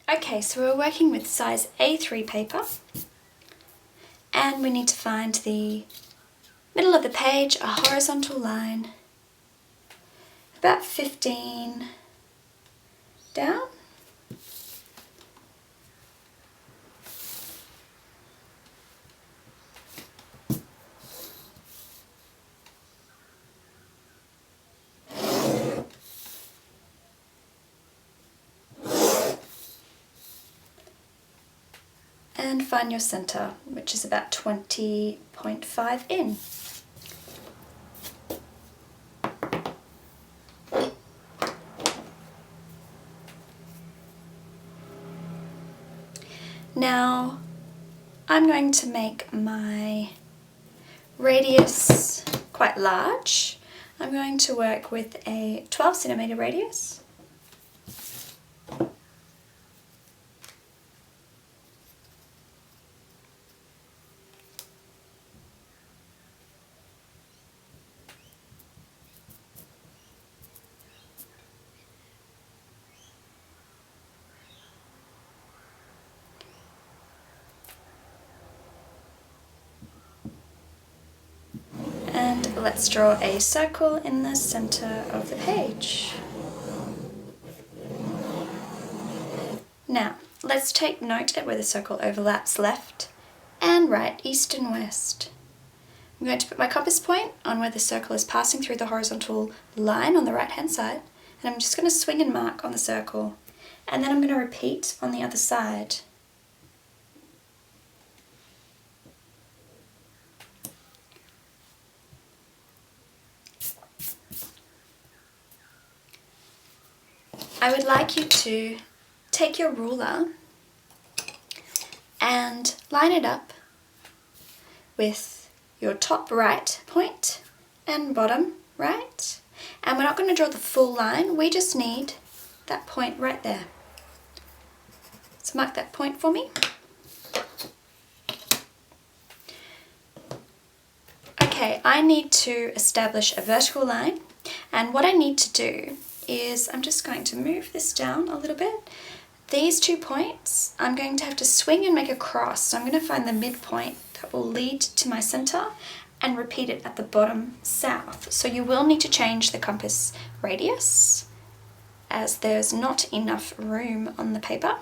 Okay, so we're working with size A3 paper, and we need to find the middle of the page, a horizontal line, about 15 down. And find your center, which is about 20.5 in. Now I'm going to make my radius quite large. I'm going to work with a 12 centimeter radius. And let's draw a circle in the center of the page. Now, let's take note at where the circle overlaps left and right, east and west. I'm going to put my compass point on where the circle is passing through the horizontal line on the right hand side, and I'm just going to swing and mark on the circle, and then I'm going to repeat on the other side. I would like you to take your ruler and line it up with your top right point and bottom right. And we're not going to draw the full line, we just need that point right there. So mark that point for me. Okay, I need to establish a vertical line, and what I need to do is I'm just going to move this down a little bit. These 2 points I'm going to have to swing and make a cross, so I'm going to find the midpoint that will lead to my center and repeat it at the bottom south. So you will need to change the compass radius as there's not enough room on the paper.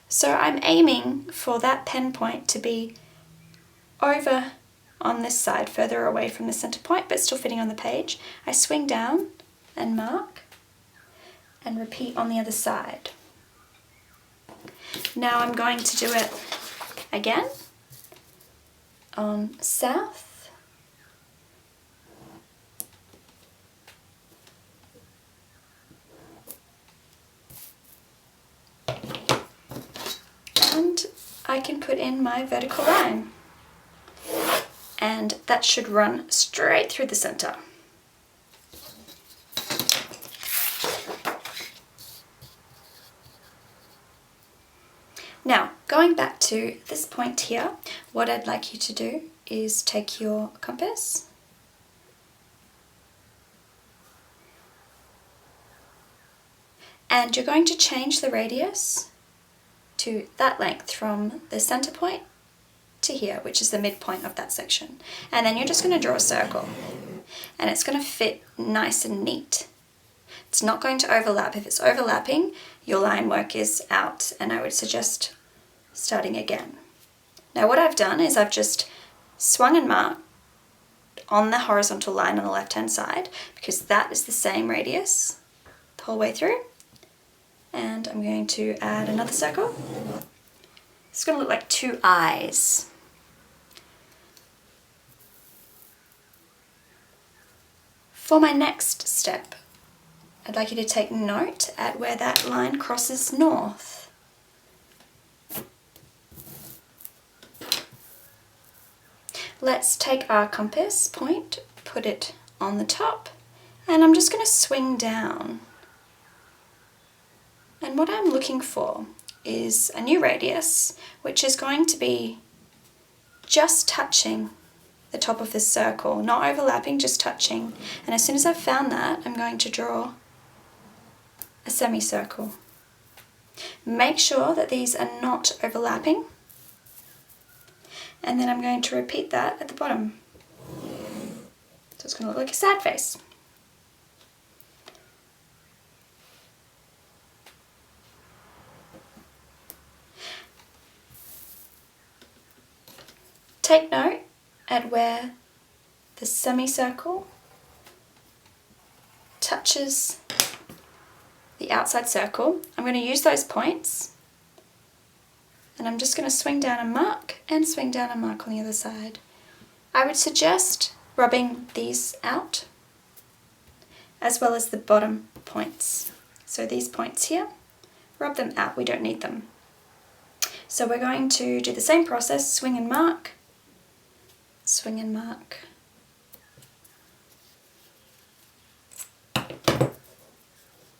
So I'm aiming for that pen point to be over on this side, further away from the center point, but still fitting on the page. I swing down and mark and repeat on the other side. Now I'm going to do it again on south, and I can put in my vertical line, and that should run straight through the center. Now, going back to this point here, what I'd like you to do is take your compass and you're going to change the radius to that length from the center point to here, which is the midpoint of that section. And then you're just going to draw a circle, and it's going to fit nice and neat. It's not going to overlap. If it's overlapping, your line work is out, and I would suggest starting again. Now what I've done is I've just swung and marked on the horizontal line on the left hand side, because that is the same radius the whole way through. And I'm going to add another circle. It's going to look like 2 eyes. For my next step, I'd like you to take note at where that line crosses north. let's take our compass point, put it on the top, and I'm just going to swing down. And what I'm looking for is a new radius, which is going to be just touching the top of this circle, not overlapping, just touching. And as soon as I've found that, I'm going to draw a semicircle. Make sure that these are not overlapping. And then I'm going to repeat that at the bottom. So it's going to look like a sad face. Take note at where the semicircle touches the outside circle. I'm going to use those points, and I'm just going to swing down and mark, and swing down and mark on the other side. I would suggest rubbing these out, as well as the bottom points. So these points here, rub them out, we don't need them. So we're going to do the same process, swing and mark, swing and mark.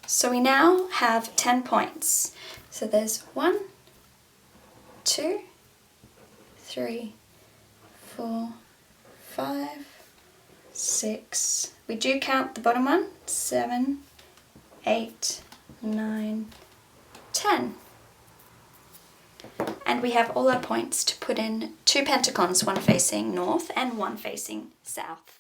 So we now have 10 points. So there's 1, 2, 3, 4, 5, 6. We do count the bottom one. 7, 8, 9, 10. And we have all our points to put in 2 pentagons, one facing north and one facing south.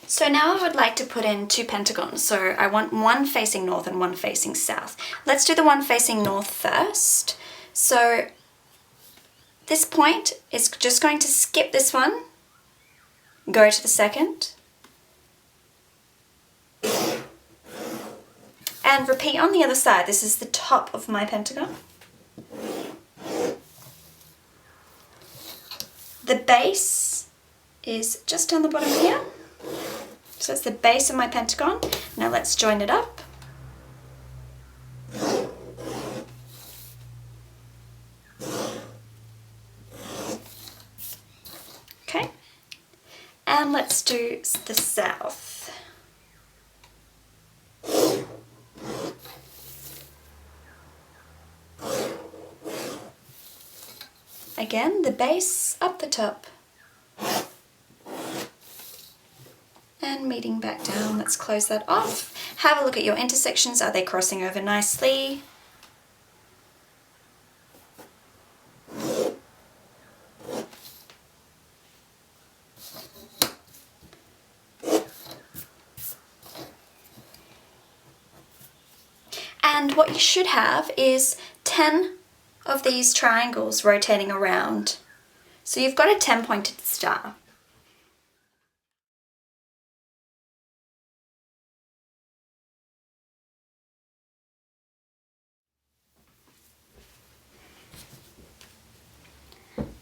So now I would like to put in 2 pentagons. So I want one facing north and one facing south. Let's do the one facing north first. So this point is just going to skip this one, go to the second, and repeat on the other side. This is the top of my pentagon. The base is just down the bottom here. So it's the base of my pentagon. Now let's join it up. Okay. And let's do the south. Again, the base up the top. And meeting back down. Let's close that off. Have a look at your intersections. Are they crossing over nicely? And what you should have is 10 of these triangles rotating around. So you've got a 10-pointed star.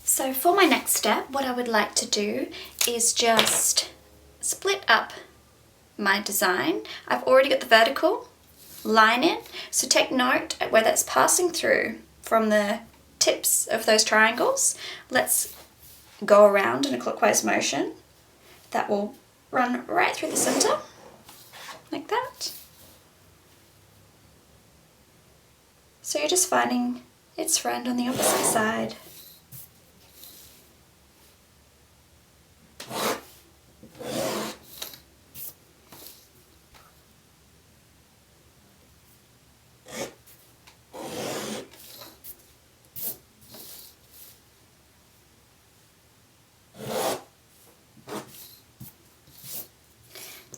So for my next step, what I would like to do is just split up my design. I've already got the vertical line in, so take note at where that's passing through from the tips of those triangles. Let's go around in a clockwise motion. That will run right through the center, like that. So you're just finding its friend on the opposite side.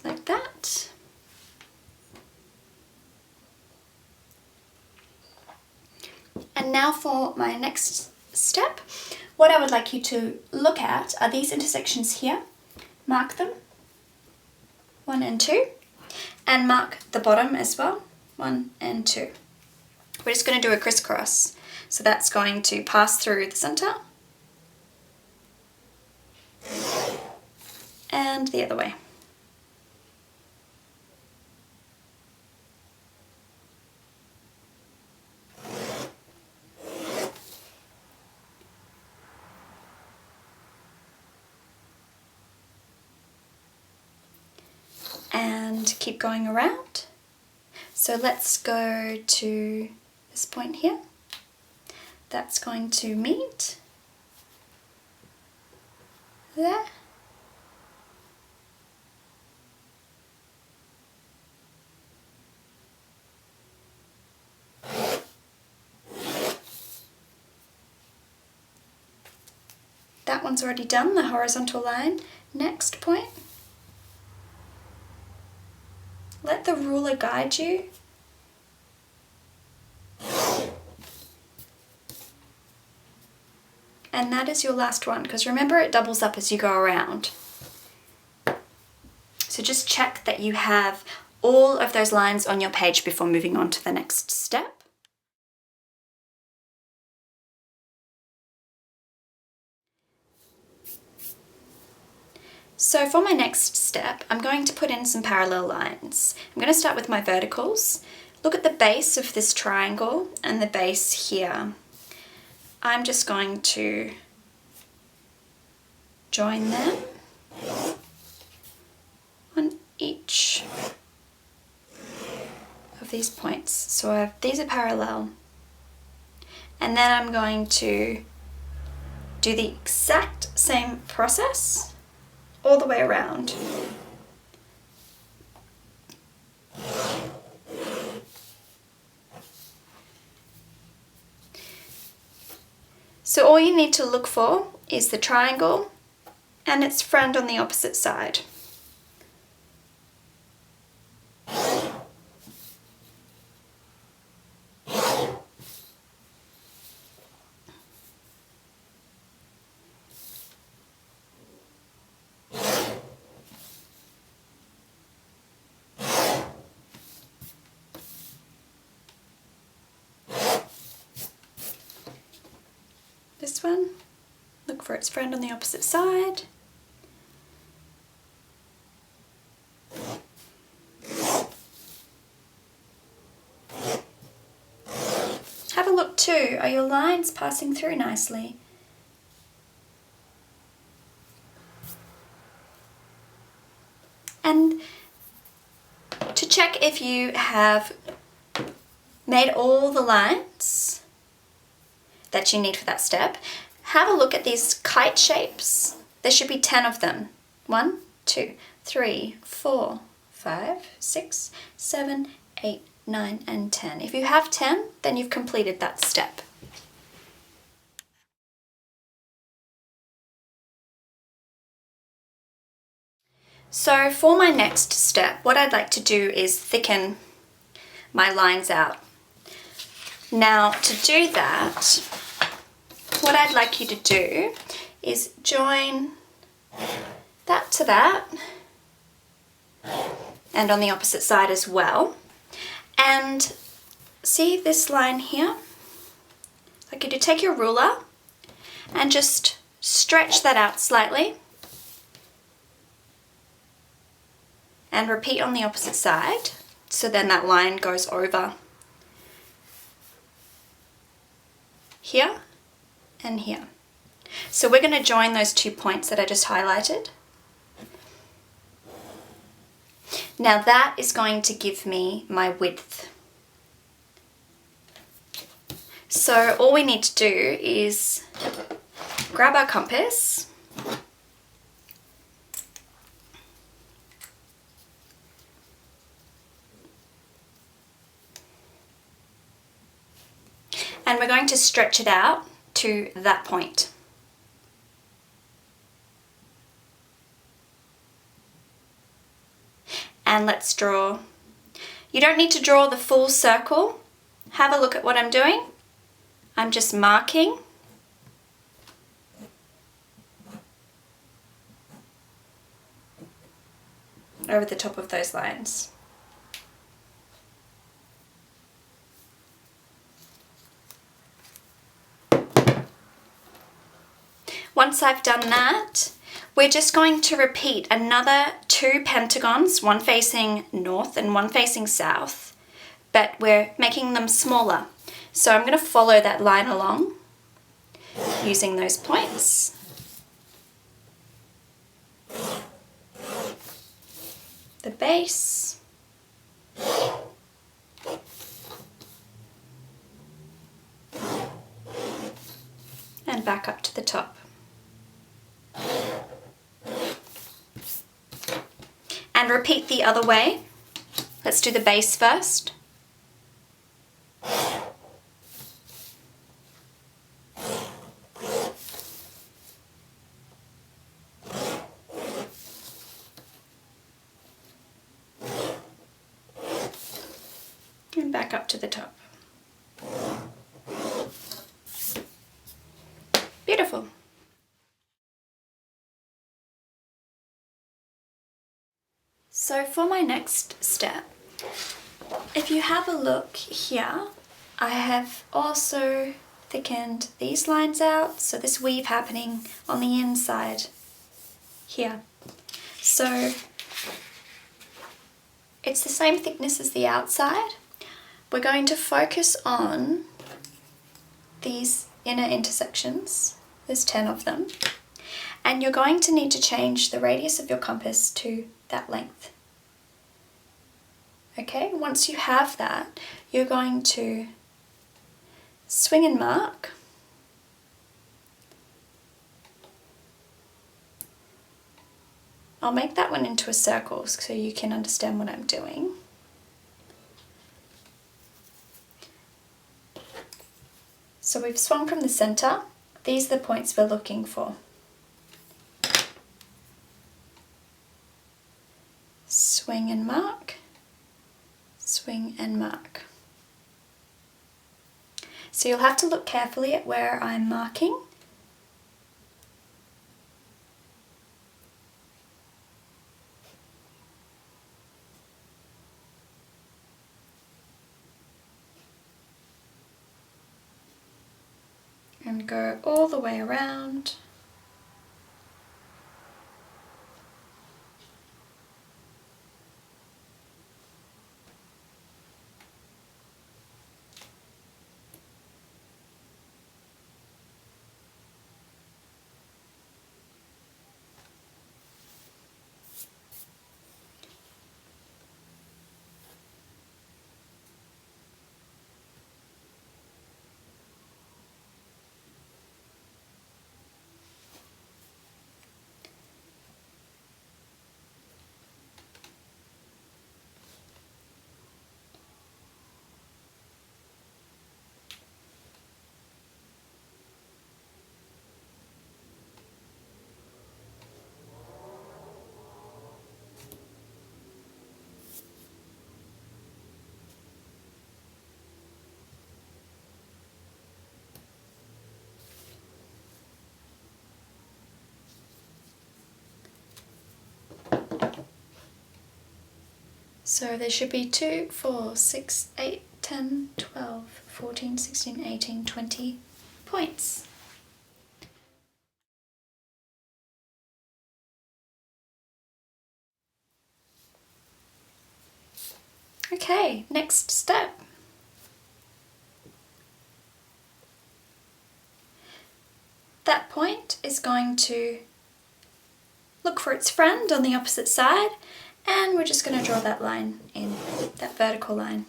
Like that. And now for my next step, what I would like you to look at are these intersections here. Mark them, 1 and 2, and mark the bottom as well, 1 and 2. We're just going to do a crisscross. So that's going to pass through the center and the other way. and keep going around. So let's go to this point here. That's going to meet there. That one's already done, the horizontal line. Next point. Let the ruler guide you. And that is your last one, because remember it doubles up as you go around. So just check that you have all of those lines on your page before moving on to the next step. So for my next step, I'm going to put in some parallel lines. I'm going to start with my verticals. Look at the base of this triangle and the base here. I'm just going to join them on each of these points. So these are parallel. And then I'm going to do the exact same process all the way around. So all you need to look for is the triangle and its friend on the opposite side. This one, look for its friend on the opposite side. Have a look too, are your lines passing through nicely? And to check if you have made all the lines that you need for that step, have a look at these kite shapes. There should be 10 of them. 1, 2, 3, 4, 5, 6, 7, 8, 9, and 10. If you have 10, then you've completed that step. So for my next step, what I'd like to do is thicken my lines out. Now to do that, what I'd like you to do is join that to that and on the opposite side as well. And see this line here? I'd like you to take your ruler and just stretch that out slightly and repeat on the opposite side, so then that line goes over here and here. So we're going to join those 2 points that I just highlighted. Now that is going to give me my width. So all we need to do is grab our compass and we're going to stretch it out to that point. And let's draw. You don't need to draw the full circle. Have a look at what I'm doing. I'm just marking over the top of those lines. Once I've done that, we're just going to repeat another 2 pentagons, one facing north and one facing south, but we're making them smaller. So I'm going to follow that line along using those points. The base. base. And back up to the top. And repeat the other way. Let's do the base first. And back up to the top. Beautiful. So for my next step, if you have a look here, I have also thickened these lines out, so this weave happening on the inside here. So it's the same thickness as the outside. We're going to focus on these inner intersections. There's 10 of them. And you're going to need to change the radius of your compass to that length. Okay, once you have that, you're going to swing and mark. I'll make that one into a circle so you can understand what I'm doing. So we've swung from the center. These are the points we're looking for. Swing and mark, swing and mark. So you'll have to look carefully at where I'm marking. And go all the way around. So there should be 2, 4, 6, 8, 10, 12, 14, 16, 18, 20 points. Okay, next step. That point is going to look for its friend on the opposite side, and we're just going to draw that line in, that vertical line.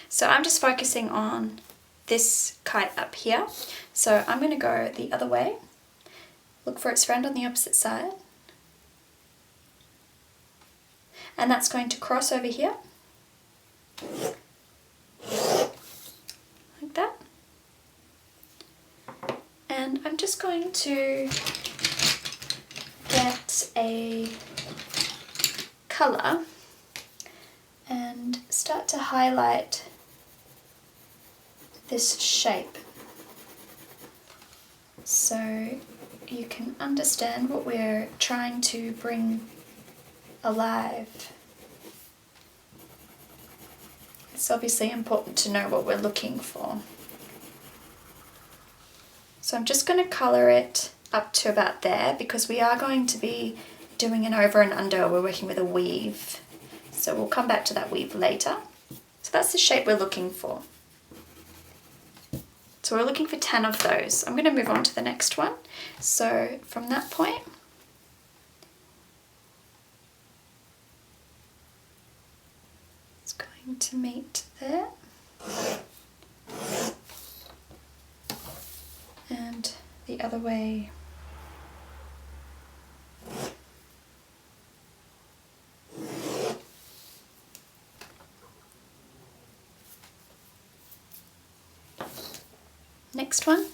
So I'm just focusing on this kite up here. So I'm going to go the other way, look for its friend on the opposite side, and that's going to cross over here, like that. And I'm just going to get a colour and start to highlight this shape so you can understand what we're trying to bring alive. It's obviously important to know what we're looking for. So I'm just going to colour it up to about there because we are going to be doing an over and under. We're working with a weave. So we'll come back to that weave later. So that's the shape we're looking for. So we're looking for 10 of those. I'm going to move on to the next one. So from that point, to meet there. And the other way. Next one.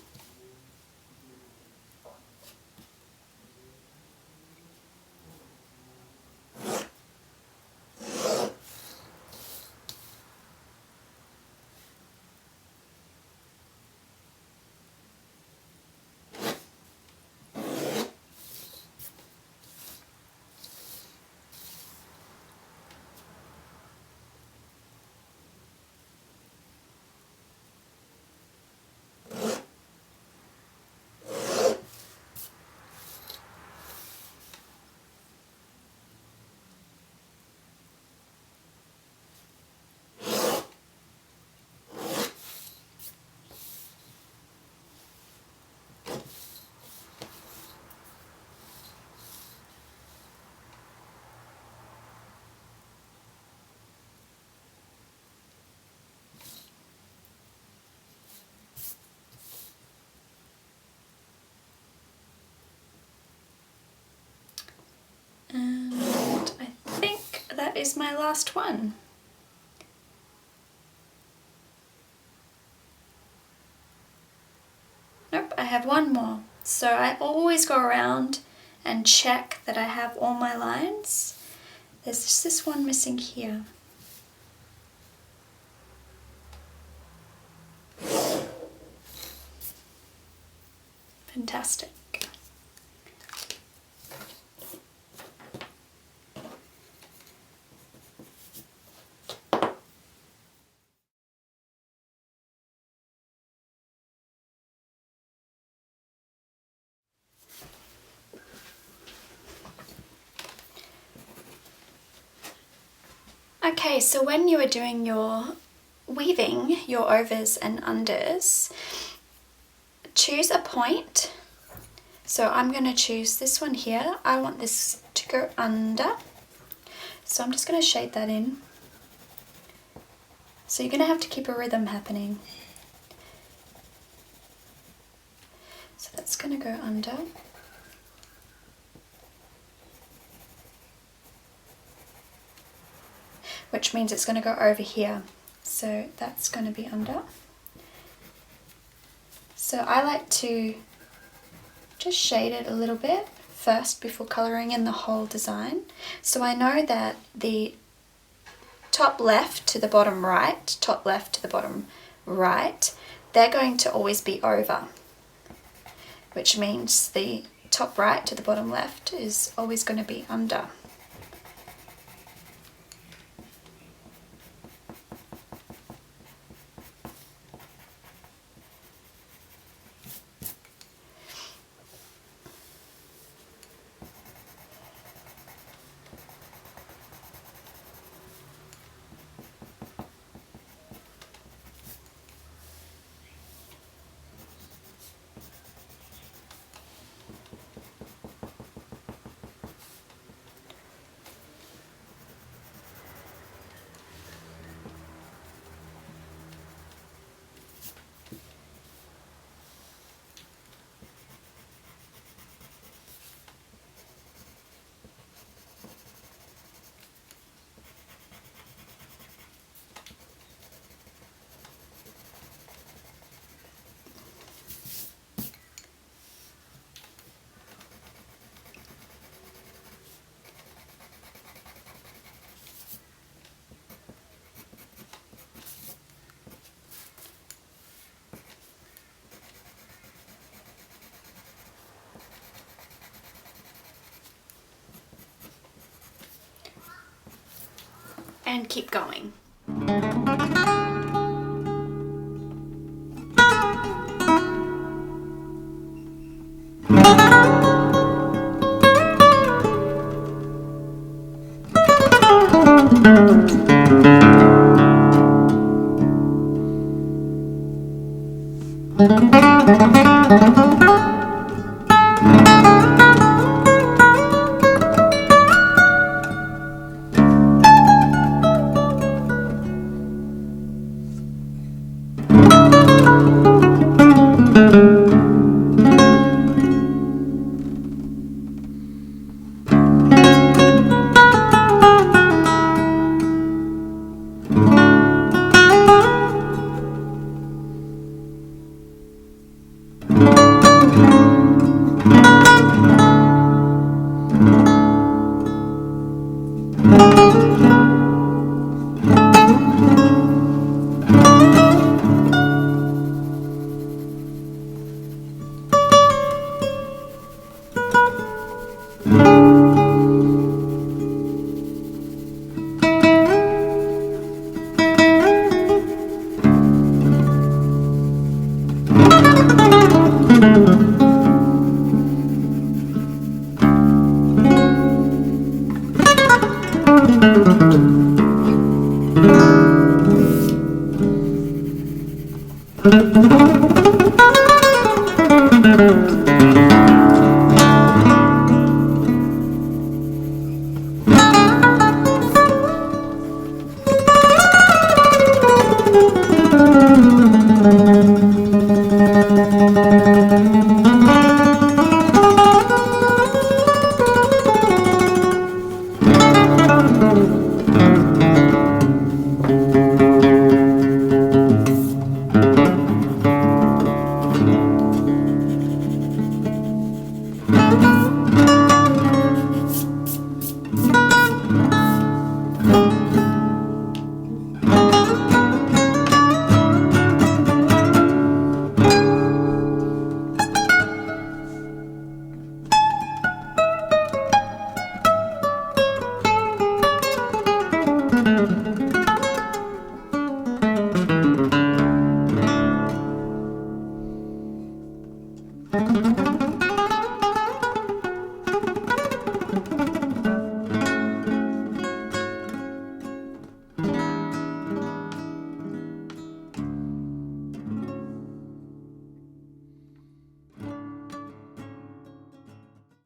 And I think that is my last one. Nope, I have one more. So I always go around and check that I have all my lines. There's just this one missing here. Fantastic. Okay, so when you are doing your weaving, your overs and unders, choose a point. So I'm going to choose this one here. I want this to go under. So I'm just going to shade that in. So you're going to have to keep a rhythm happening. So that's going to go under. Which means it's going to go over here. So that's going to be under. So I like to just shade it a little bit first before colouring in the whole design. So I know that the top left to the bottom right, top left to the bottom right, they're going to always be over. Which means the top right to the bottom left is always going to be under. And keep going.